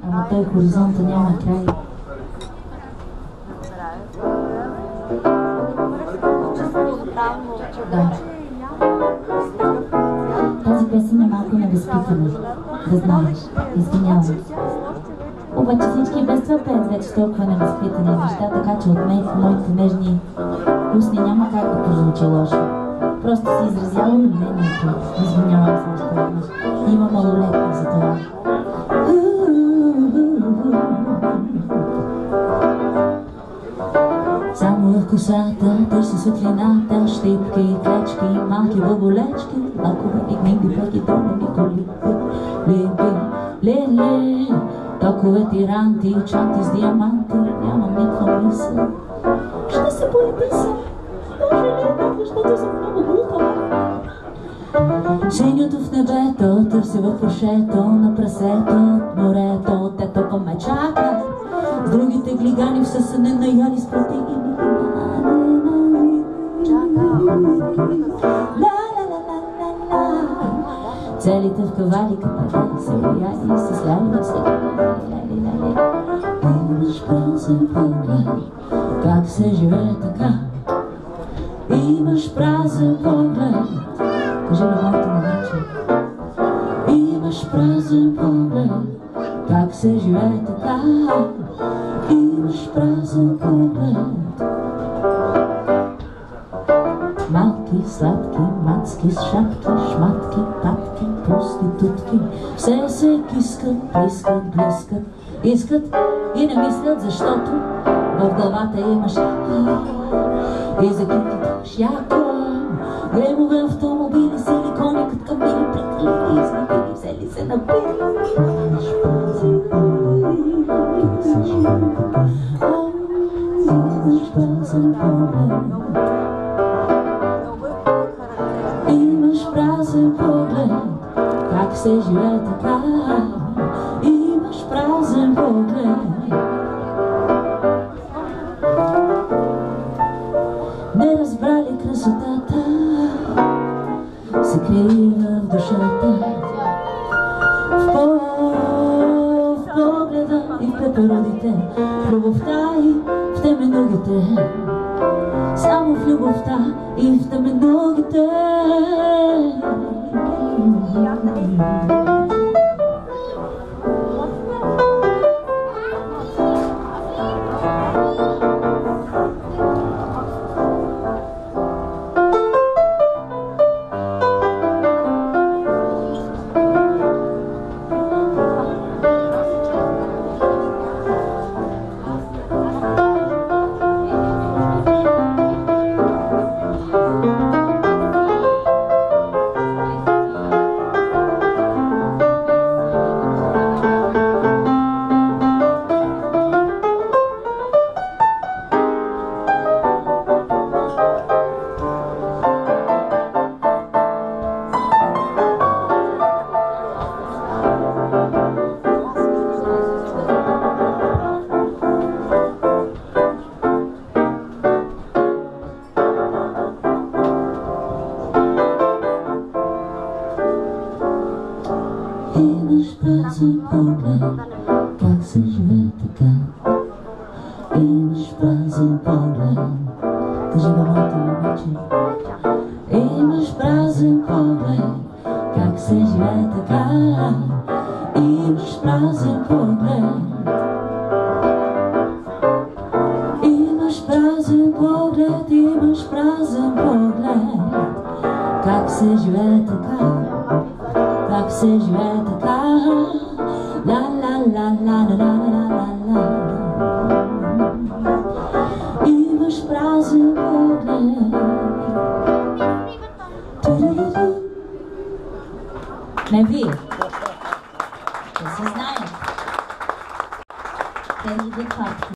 Ама той хоризонта няма край. Да. Тази песен е малко невъзпитана, да знаеш. Извинявам се. Обаче всички без това пеят вече толкова невъзпитани неща, така че от моите нежни устни няма как да прозвучи лошо. Просто си изразявам мнението. Извинявам се още веднъж. Има малолетни за това. Само в косата търся светлината, щипки, клечки, малки баболечки, лакове и книги, пък и долни коли. Ле, токове тиранти, чанти с диаманти, нямам никаква мисъл. Ще се поедиса, може ли е така, защото съм много глупава. Женето в небето търси в пушето на прасето от морето, те тока ме чака. С другите глигани все са не наяли с протеини. Целите в каваликата се бояли и се сляли се ляли. Имаш празен поглед, как се живее така. Имаш празен поглед, кажи на моето момиче. Имаш празен поглед, как се живее така. Имаш празен поглед. Малки, сладки, мацки с шапки, шматки, папки, проститутки. Все се кискат, плискат, блискат, искат и не мислят, защото в главата имаш яко. И за китите яко. Гремове автомобили, силикони, като камили, прикали, изнипили, взели се напили. Имаш празен поглед, как се живее така. Имаш празен поглед. Имаш празен поглед, как се живее така. Имаш празен поглед. Не разбрали красотата, се крие в душата, в погледа и в пеперудите, в любовта и в теменугите. Само в любовта и в теменугите. Имаш празен поглед, как се живее така. Имаш празен поглед, кажи на моето момиче. Имаш празен поглед, как се живее така. Имаш празен поглед. Имаш празен поглед, имаш празен поглед, как се живее така. Как се живее така. Ла ла ла ла ла ла ла. Имаш празен поглед. Не вие.